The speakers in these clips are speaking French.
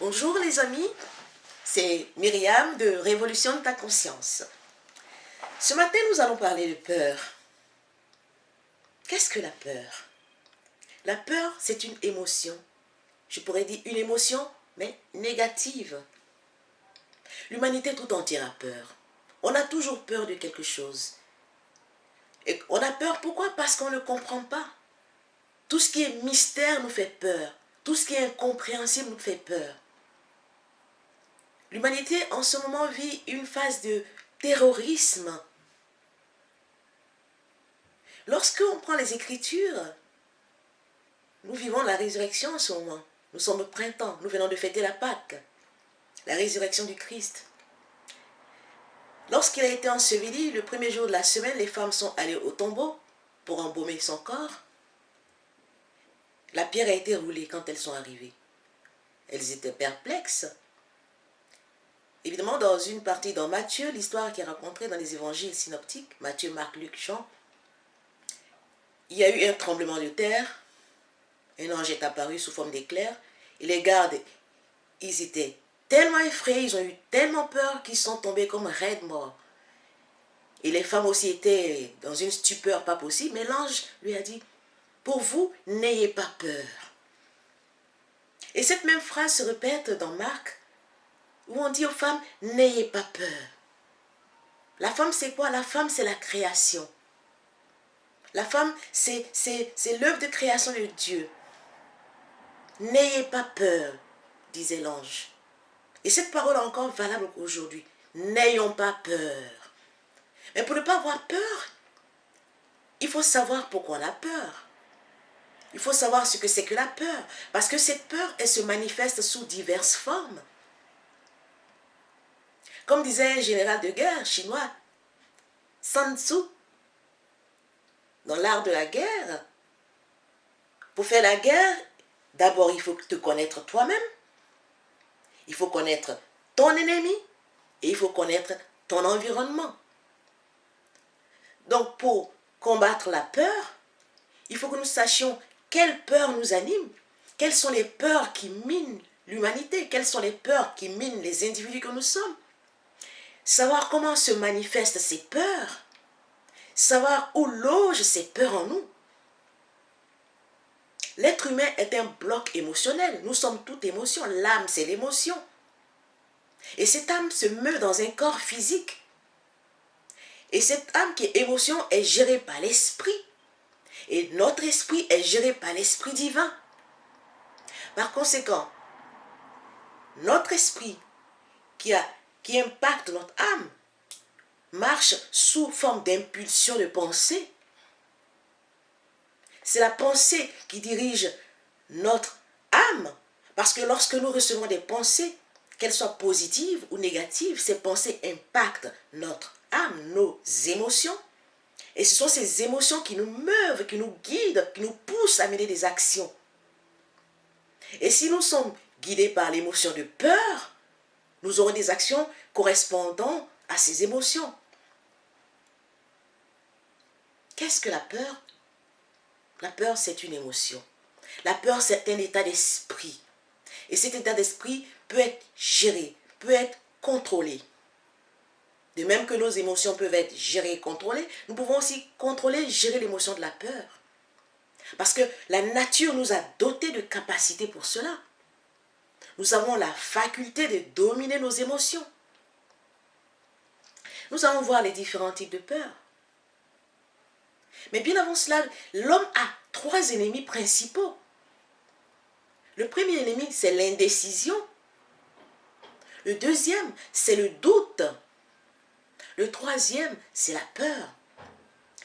Bonjour les amis, c'est Myriam de Révolution de ta conscience. Ce matin, nous allons parler de peur. Qu'est-ce que la peur? La peur, c'est une émotion. Je pourrais dire une émotion, mais négative. L'humanité tout entière a peur. On a toujours peur de quelque chose. Et on a peur, pourquoi? Parce qu'on ne comprend pas. Tout ce qui est mystère nous fait peur. Tout ce qui est incompréhensible nous fait peur. L'humanité en ce moment vit une phase de terrorisme. Lorsque on prend les Écritures, nous vivons la résurrection en ce moment. Nous sommes au printemps, nous venons de fêter la Pâque, la résurrection du Christ. Lorsqu'il a été enseveli, le premier jour de la semaine, les femmes sont allées au tombeau pour embaumer son corps. La pierre a été roulée quand elles sont arrivées. Elles étaient perplexes. Évidemment, dans une partie, dans Matthieu, l'histoire qui est racontée dans les évangiles synoptiques, Matthieu, Marc, Luc, Jean, il y a eu un tremblement de terre, un ange est apparu sous forme d'éclair, et les gardes, ils étaient tellement effrayés, ils ont eu tellement peur qu'ils sont tombés comme raides morts. Et les femmes aussi étaient dans une stupeur pas possible, mais l'ange lui a dit, pour vous, n'ayez pas peur. Et cette même phrase se répète dans Marc, où on dit aux femmes, n'ayez pas peur. La femme, c'est quoi? La femme, c'est la création. La femme, c'est l'œuvre de création de Dieu. N'ayez pas peur, disait l'ange. Et cette parole est encore valable aujourd'hui. N'ayons pas peur. Mais pour ne pas avoir peur, il faut savoir pourquoi on a peur. Il faut savoir ce que c'est que la peur. Parce que cette peur, elle se manifeste sous diverses formes. Comme disait un général de guerre chinois, Sun Tzu, dans l'art de la guerre, pour faire la guerre, d'abord il faut te connaître toi-même, il faut connaître ton ennemi et il faut connaître ton environnement. Donc pour combattre la peur, il faut que nous sachions quelles peurs nous animent, quelles sont les peurs qui minent l'humanité, quelles sont les peurs qui minent les individus que nous sommes. Savoir comment se manifestent ces peurs, savoir où logent ces peurs en nous. L'être humain est un bloc émotionnel. Nous sommes toute émotion. L'âme, c'est l'émotion. Et cette âme se meut dans un corps physique. Et cette âme qui est émotion est gérée par l'esprit. Et notre esprit est géré par l'esprit divin. Par conséquent, notre esprit qui impacte notre âme marche sous forme d'impulsion de pensée. C'est la pensée qui dirige notre âme. Parce que lorsque nous recevons des pensées, qu'elles soient positives ou négatives, ces pensées impactent notre âme, nos émotions. Et ce sont ces émotions qui nous meuvent, qui nous guident, qui nous poussent à mener des actions. Et si nous sommes guidés par l'émotion de peur, nous aurons des actions correspondant à ces émotions. Qu'est-ce que la peur? La peur, c'est une émotion. La peur, c'est un état d'esprit. Et cet état d'esprit peut être géré, peut être contrôlé. De même que nos émotions peuvent être gérées et contrôlées, nous pouvons aussi contrôler et gérer l'émotion de la peur. Parce que la nature nous a dotés de capacités pour cela. Nous avons la faculté de dominer nos émotions. Nous allons voir les différents types de peur. Mais bien avant cela, l'homme a 3 ennemis principaux. Le premier ennemi, c'est l'indécision. Le deuxième, c'est le doute. Le troisième, c'est la peur.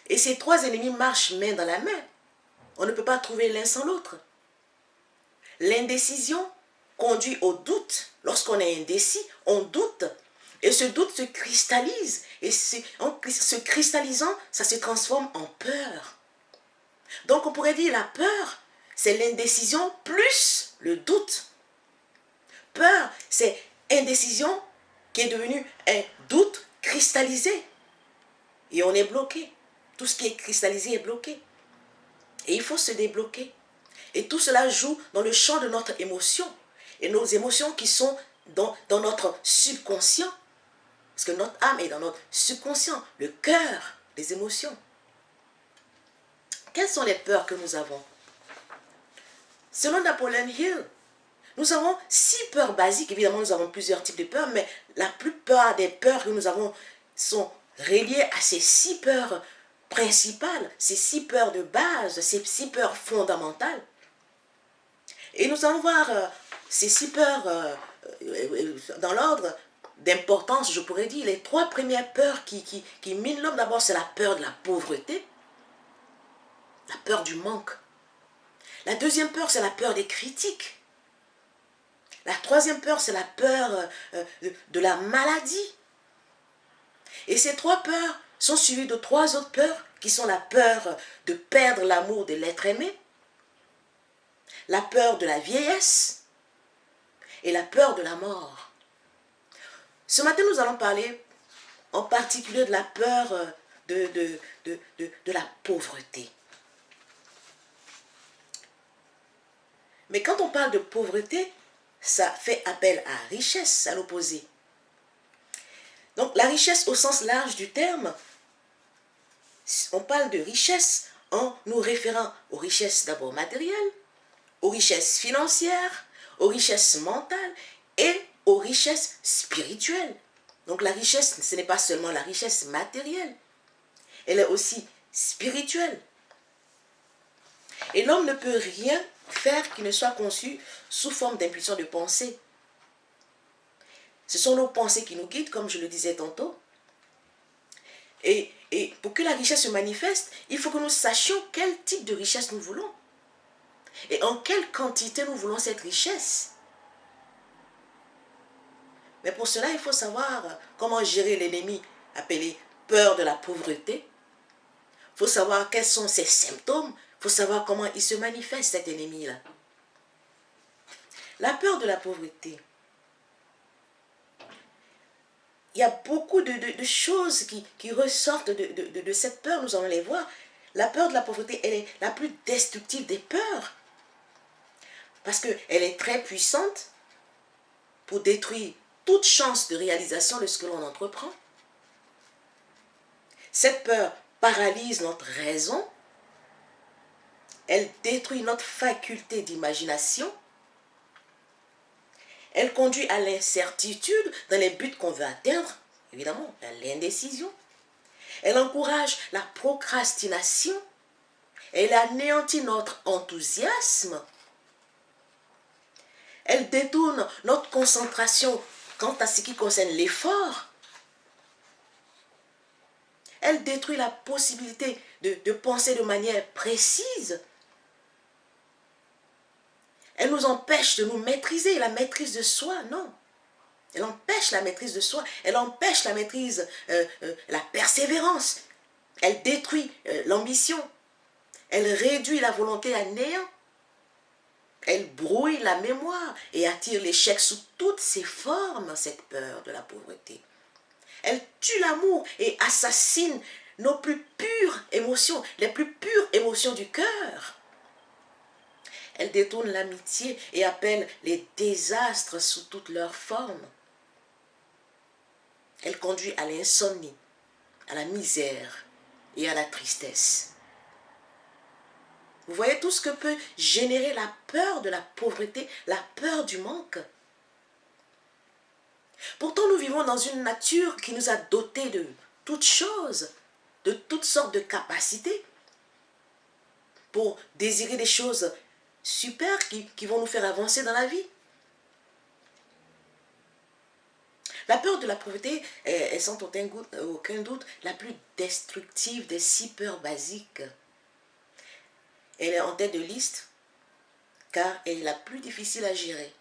Et ces 3 ennemis marchent main dans la main. On ne peut pas trouver l'un sans l'autre. L'indécision conduit au doute. Lorsqu'on est indécis, on doute. Et ce doute se cristallise. Et en se cristallisant, ça se transforme en peur. Donc on pourrait dire la peur, c'est l'indécision plus le doute. Peur, c'est indécision qui est devenue un doute cristallisé. Et on est bloqué. Tout ce qui est cristallisé est bloqué. Et il faut se débloquer. Et tout cela joue dans le champ de notre émotion. et nos émotions qui sont dans notre subconscient. Parce que notre âme est dans notre subconscient, le cœur des émotions. Quelles sont les peurs que nous avons? Selon Napoleon Hill, nous avons 6 peurs basiques. Évidemment, nous avons plusieurs types de peurs, mais la plupart des peurs que nous avons sont reliées à ces 6 peurs principales, ces 6 peurs de base, ces 6 peurs fondamentales. Et nous allons voir ces 6 peurs dans l'ordre d'importance, je pourrais dire. Les 3 premières peurs qui minent l'homme, d'abord, c'est la peur de la pauvreté, la peur du manque. La deuxième peur, c'est la peur des critiques. La troisième peur, c'est la peur de la maladie. Et ces 3 peurs sont suivies de 3 autres peurs, qui sont la peur de perdre l'amour de l'être aimé, la peur de la vieillesse et la peur de la mort. Ce matin, nous allons parler en particulier de la peur de la pauvreté. Mais quand on parle de pauvreté, ça fait appel à richesse, à l'opposé. Donc la richesse au sens large du terme, on parle de richesse en nous référant aux richesses d'abord matérielles, aux richesses financières, aux richesses mentales et aux richesses spirituelles. Donc la richesse, ce n'est pas seulement la richesse matérielle, elle est aussi spirituelle. Et l'homme ne peut rien faire qui ne soit conçu sous forme d'impulsion de pensée. Ce sont nos pensées qui nous guident, comme je le disais tantôt. Et pour que la richesse se manifeste, il faut que nous sachions quel type de richesse nous voulons. Et en quelle quantité nous voulons cette richesse. Mais pour cela, il faut savoir comment gérer l'ennemi appelé peur de la pauvreté. Il faut savoir quels sont ses symptômes. Il faut savoir comment il se manifeste, cet ennemi-là. La peur de la pauvreté. Il y a beaucoup de choses qui ressortent de cette peur, nous allons les voir. La peur de la pauvreté, elle est la plus destructive des peurs. Parce qu'elle est très puissante pour détruire toute chance de réalisation de ce que l'on entreprend. Cette peur paralyse notre raison. Elle détruit notre faculté d'imagination. Elle conduit à l'incertitude dans les buts qu'on veut atteindre, évidemment, à l'indécision. Elle encourage la procrastination. Elle anéantit notre enthousiasme. Elle détourne notre concentration quant à ce qui concerne l'effort. Elle détruit la possibilité de penser de manière précise. Elle nous empêche de nous maîtriser, la maîtrise de soi, non. Elle empêche la maîtrise de soi, elle empêche la maîtrise, la persévérance. Elle détruit l'ambition. Elle réduit la volonté à néant. Elle brouille la mémoire et attire l'échec sous toutes ses formes, cette peur de la pauvreté. Elle tue l'amour et assassine nos plus pures émotions, les plus pures émotions du cœur. Elle détourne l'amitié et appelle les désastres sous toutes leurs formes. Elle conduit à l'insomnie, à la misère et à la tristesse. Vous voyez tout ce que peut générer la peur de la pauvreté, la peur du manque. Pourtant, nous vivons dans une nature qui nous a dotés de toutes choses, de toutes sortes de capacités pour désirer des choses super qui vont nous faire avancer dans la vie. La peur de la pauvreté est sans aucun doute la plus destructive des 6 peurs basiques. Elle est en tête de liste car elle est la plus difficile à gérer.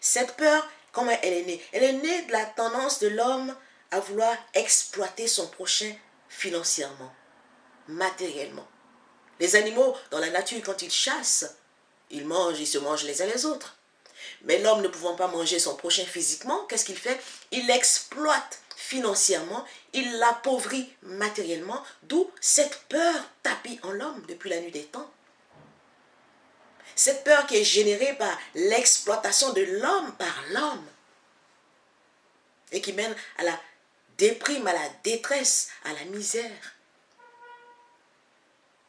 Cette peur, comment elle est née? Elle est née de la tendance de l'homme à vouloir exploiter son prochain financièrement, matériellement. Les animaux, dans la nature, quand ils chassent, ils mangent, ils se mangent les uns les autres. Mais l'homme ne pouvant pas manger son prochain physiquement, qu'est-ce qu'il fait? Il l'exploite financièrement, il l'appauvrit matériellement, d'où cette peur tapie en l'homme depuis la nuit des temps. Cette peur qui est générée par l'exploitation de l'homme par l'homme. Et qui mène à la déprime, à la détresse, à la misère.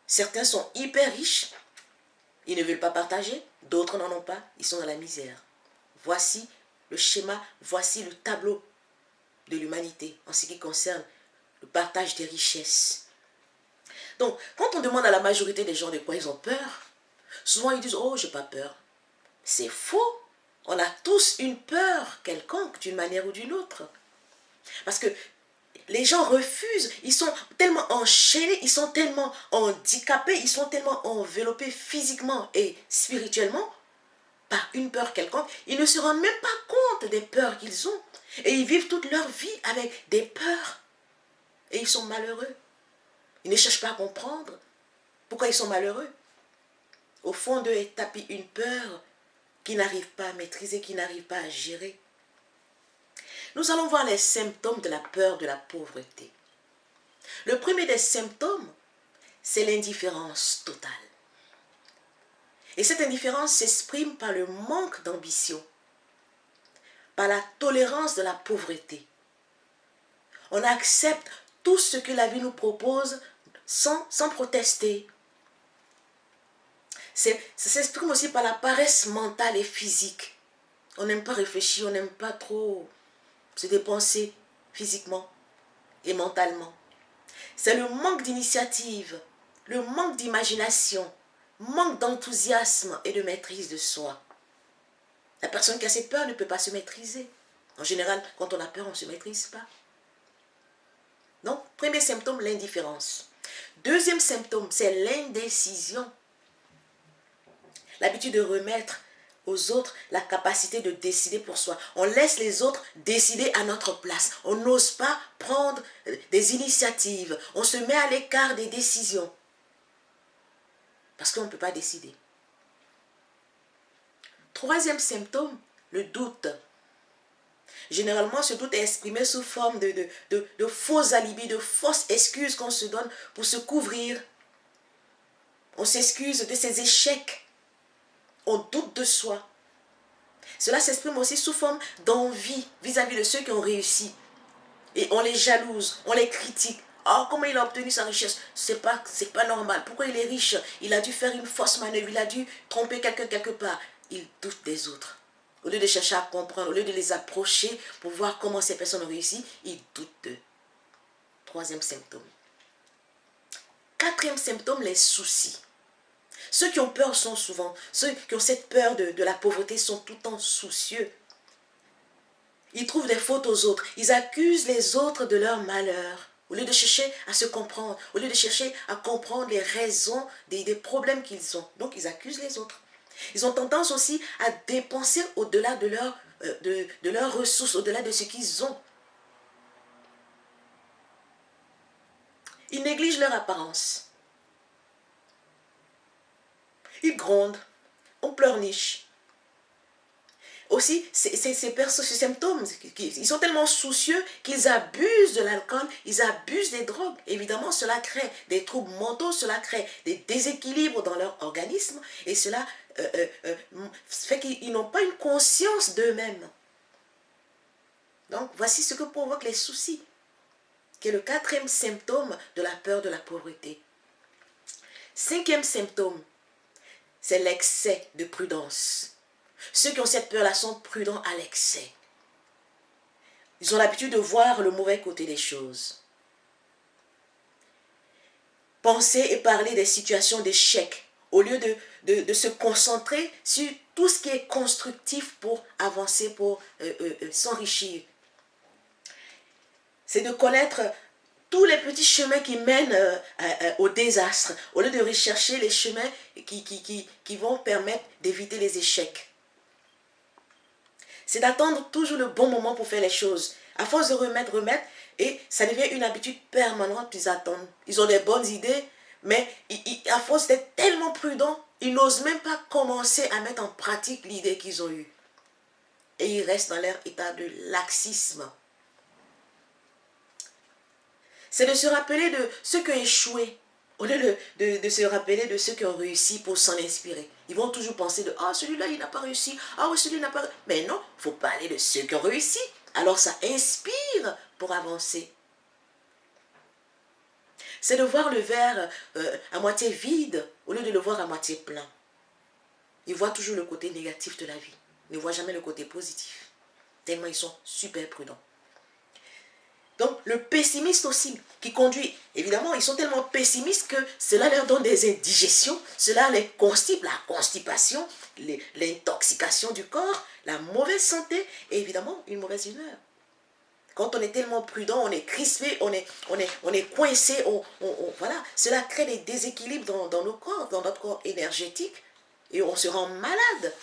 Certains sont hyper riches. Ils ne veulent pas partager. D'autres n'en ont pas. Ils sont dans la misère. Voici le schéma, voici le tableau de l'humanité en ce qui concerne le partage des richesses. Donc, quand on demande à la majorité des gens de quoi ils ont peur, souvent ils disent « Oh, j'ai pas peur ». C'est faux. On a tous une peur quelconque d'une manière ou d'une autre. Parce que les gens refusent, ils sont tellement enchaînés, ils sont tellement handicapés, ils sont tellement enveloppés physiquement et spirituellement par une peur quelconque. Ils ne se rendent même pas compte des peurs qu'ils ont. Et ils vivent toute leur vie avec des peurs. Et ils sont malheureux. Ils ne cherchent pas à comprendre pourquoi ils sont malheureux. Au fond d'eux est tapie une peur qu'ils n'arrivent pas à maîtriser, qu'ils n'arrivent pas à gérer. Nous allons voir les symptômes de la peur de la pauvreté. Le premier des symptômes, c'est l'indifférence totale. Et cette indifférence s'exprime par le manque d'ambition, par la tolérance de la pauvreté. On accepte tout ce que la vie nous propose sans protester. Ça s'exprime aussi par la paresse mentale et physique. On n'aime pas réfléchir, on n'aime pas trop se dépenser physiquement et mentalement. C'est le manque d'initiative, le manque d'imagination, manque d'enthousiasme et de maîtrise de soi. La personne qui a cette peur ne peut pas se maîtriser. En général, quand on a peur, on ne se maîtrise pas. Donc, premier symptôme, l'indifférence. Deuxième symptôme, c'est l'indécision. L'habitude de remettre aux autres la capacité de décider pour soi. On laisse les autres décider à notre place. On n'ose pas prendre des initiatives. On se met à l'écart des décisions. Parce qu'on ne peut pas décider. Troisième symptôme, le doute. Généralement, ce doute est exprimé sous forme de faux alibis, de fausses excuses qu'on se donne pour se couvrir. On s'excuse de ses échecs. On doute de soi. Cela s'exprime aussi sous forme d'envie vis-à-vis de ceux qui ont réussi. Et on les jalouse, on les critique. Oh, comment il a obtenu sa richesse? C'est pas normal. Pourquoi il est riche? Il a dû faire une fausse manœuvre, il a dû tromper quelqu'un quelque part. Il doute des autres. Au lieu de chercher à comprendre, au lieu de les approcher pour voir comment ces personnes ont réussi, il doute d'eux. Troisième symptôme. Quatrième symptôme, les soucis. Ceux qui ont peur sont souvent, ceux qui ont cette peur de la pauvreté sont tout le temps soucieux. Ils trouvent des fautes aux autres. Ils accusent les autres de leur malheur. Au lieu de chercher à se comprendre, au lieu de chercher à comprendre les raisons des problèmes qu'ils ont. Donc, ils accusent les autres. Ils ont tendance aussi à dépenser au-delà de leurs ressources, au-delà de ce qu'ils ont. Ils négligent leur apparence. Ils grondent, on pleurniche. Aussi, ces symptômes, ils sont tellement soucieux qu'ils abusent de l'alcool, ils abusent des drogues. Évidemment, cela crée des troubles mentaux, cela crée des déséquilibres dans leur organisme et cela fait qu'ils n'ont pas une conscience d'eux-mêmes. Donc, voici ce que provoquent les soucis, qui est le quatrième symptôme de la peur de la pauvreté. Cinquième symptôme, c'est l'excès de prudence. Ceux qui ont cette peur-là sont prudents à l'excès. Ils ont l'habitude de voir le mauvais côté des choses. Penser et parler des situations d'échec, au lieu de se concentrer sur tout ce qui est constructif pour avancer, pour s'enrichir. C'est de connaître tous les petits chemins qui mènent au désastre, au lieu de rechercher les chemins qui vont permettre d'éviter les échecs. C'est d'attendre toujours le bon moment pour faire les choses. À force de remettre, et ça devient une habitude permanente, ils attendent. Ils ont des bonnes idées, mais à force d'être tellement prudents, ils n'osent même pas commencer à mettre en pratique l'idée qu'ils ont eue. Et ils restent dans leur état de laxisme. C'est de se rappeler de ceux qui ont échoué, Au lieu de se rappeler de ceux qui ont réussi pour s'en inspirer. Ils vont toujours penser de, ah, celui-là, il n'a pas réussi. Ah oui, celui-là n'a pas réussi. Mais non, il faut parler de ceux qui ont réussi. Alors ça inspire pour avancer. C'est de voir le verre à moitié vide au lieu de le voir à moitié plein. Ils voient toujours le côté négatif de la vie. Ils ne voient jamais le côté positif. Tellement ils sont super prudents. Donc, le pessimiste aussi, qui conduit, évidemment, ils sont tellement pessimistes que cela leur donne des indigestions, cela les constipe, la constipation, l'intoxication du corps, la mauvaise santé et évidemment une mauvaise humeur. Quand on est tellement prudent, on est crispé, on est coincé, voilà, cela crée des déséquilibres dans nos corps, dans notre corps énergétique et on se rend malade.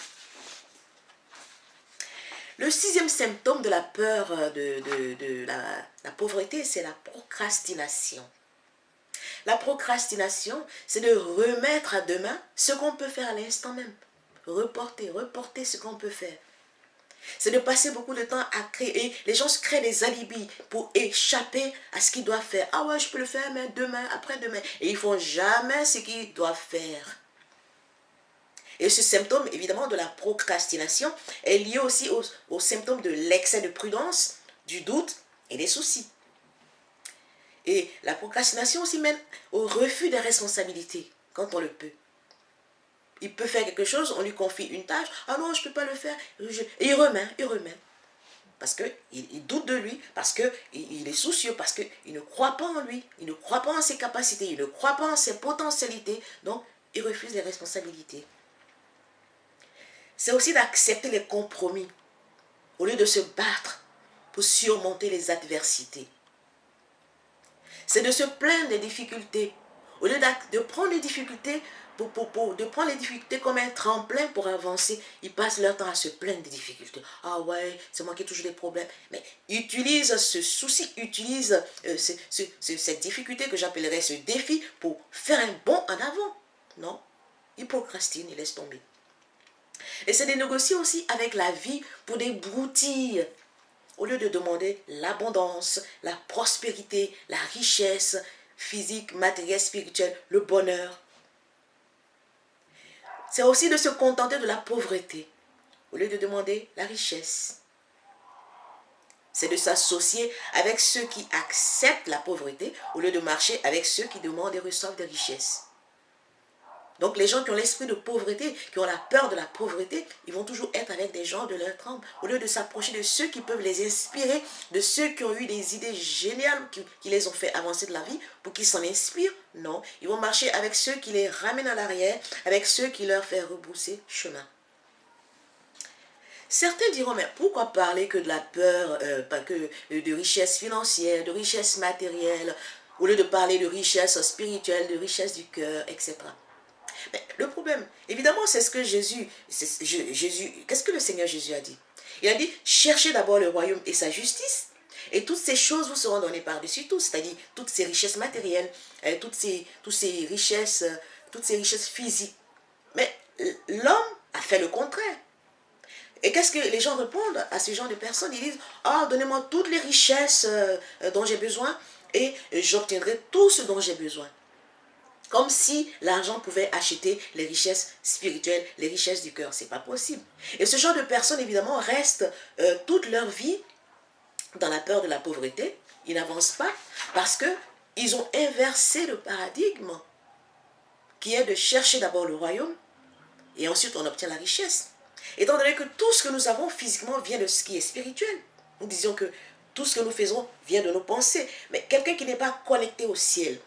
Le 6e symptôme de la peur de la pauvreté, c'est la procrastination. La procrastination, c'est de remettre à demain ce qu'on peut faire à l'instant même. Reporter ce qu'on peut faire. C'est de passer beaucoup de temps à créer. Les gens se créent des alibis pour échapper à ce qu'ils doivent faire. Ah ouais, je peux le faire, mais demain, après-demain. Et ils ne font jamais ce qu'ils doivent faire. Et ce symptôme, évidemment, de la procrastination est lié aussi au symptôme de l'excès de prudence, du doute et des soucis. Et la procrastination aussi mène au refus des responsabilités, quand on le peut. Il peut faire quelque chose, on lui confie une tâche, ah non, je ne peux pas le faire, et il remet. Parce qu'il doute de lui, parce qu'il est soucieux, parce qu'il ne croit pas en lui, il ne croit pas en ses capacités, il ne croit pas en ses potentialités, donc il refuse les responsabilités. C'est aussi d'accepter les compromis au lieu de se battre pour surmonter les adversités. C'est de se plaindre des difficultés au lieu de prendre les difficultés de prendre les difficultés comme un tremplin pour avancer. Ils passent leur temps à se plaindre des difficultés. Ah ouais, c'est moi qui ai toujours des problèmes. Mais utilise ce souci, utilise cette difficulté que j'appellerais ce défi pour faire un bond en avant. Non, il procrastine, il laisse tomber. Et c'est de négocier aussi avec la vie pour des broutilles. Au lieu de demander l'abondance, la prospérité, la richesse physique, matérielle, spirituelle, le bonheur. C'est aussi de se contenter de la pauvreté, au lieu de demander la richesse. C'est de s'associer avec ceux qui acceptent la pauvreté, au lieu de marcher avec ceux qui demandent et reçoivent des richesses. Donc les gens qui ont l'esprit de pauvreté, qui ont la peur de la pauvreté, ils vont toujours être avec des gens de leur trempe, au lieu de s'approcher de ceux qui peuvent les inspirer, de ceux qui ont eu des idées géniales, qui les ont fait avancer de la vie, pour qu'ils s'en inspirent. Non, ils vont marcher avec ceux qui les ramènent à l'arrière, avec ceux qui leur font rebrousser chemin. Certains diront, mais pourquoi parler que de la peur, pas que de richesse financière, de richesse matérielle, au lieu de parler de richesse spirituelle, de richesse du cœur, etc. Mais le problème, évidemment, c'est ce que qu'est-ce que le Seigneur Jésus a dit? Il a dit, cherchez d'abord le royaume et sa justice, et toutes ces choses vous seront données par-dessus tout, c'est-à-dire toutes ces richesses matérielles, toutes ces richesses physiques. Mais l'homme a fait le contraire. Et qu'est-ce que les gens répondent à ce genre de personnes? Ils disent, ah, donnez-moi toutes les richesses dont j'ai besoin, et j'obtiendrai tout ce dont j'ai besoin. Comme si l'argent pouvait acheter les richesses spirituelles, les richesses du cœur. Ce n'est pas possible. Et ce genre de personnes, évidemment, restent toute leur vie dans la peur de la pauvreté. Ils n'avancent pas parce qu'ils ont inversé le paradigme qui est de chercher d'abord le royaume et ensuite on obtient la richesse. Étant donné que tout ce que nous avons physiquement vient de ce qui est spirituel. Nous disions que tout ce que nous faisons vient de nos pensées. Mais quelqu'un qui n'est pas connecté au ciel,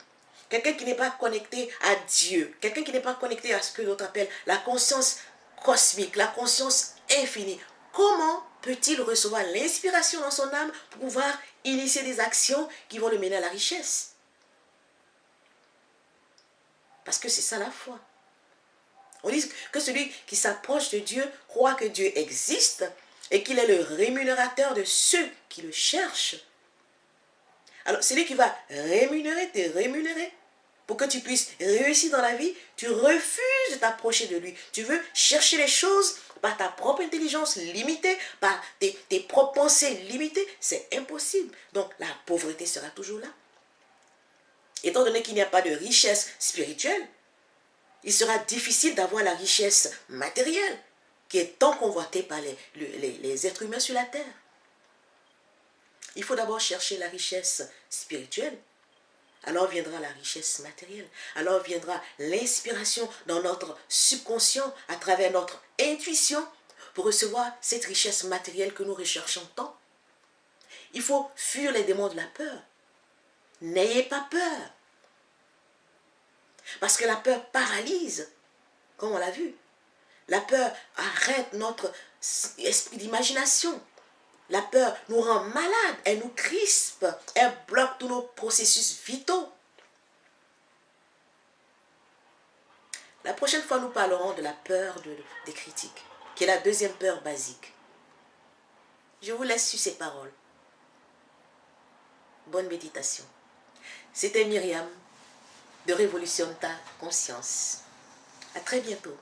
quelqu'un qui n'est pas connecté à Dieu, quelqu'un qui n'est pas connecté à ce que d'autres appellent la conscience cosmique, la conscience infinie, comment peut-il recevoir l'inspiration dans son âme pour pouvoir initier des actions qui vont le mener à la richesse? Parce que c'est ça la foi. On dit que celui qui s'approche de Dieu croit que Dieu existe et qu'il est le rémunérateur de ceux qui le cherchent. Alors, celui qui va te rémunérer, pour que tu puisses réussir dans la vie, tu refuses de t'approcher de lui. Tu veux chercher les choses par ta propre intelligence limitée, par tes propres pensées limitées. C'est impossible. Donc, la pauvreté sera toujours là. Étant donné qu'il n'y a pas de richesse spirituelle, il sera difficile d'avoir la richesse matérielle qui est tant convoitée par les êtres humains sur la terre. Il faut d'abord chercher la richesse spirituelle. Alors viendra la richesse matérielle. Alors viendra l'inspiration dans notre subconscient à travers notre intuition pour recevoir cette richesse matérielle que nous recherchons tant. Il faut fuir les démons de la peur. N'ayez pas peur. Parce que la peur paralyse, comme on l'a vu. La peur arrête notre esprit d'imagination. La peur nous rend malades, elle nous crispe, elle bloque tous nos processus vitaux. La prochaine fois, nous parlerons de la peur des critiques, qui est la deuxième peur basique. Je vous laisse sur ces paroles. Bonne méditation. C'était Myriam de Révolutionne ta conscience. À très bientôt.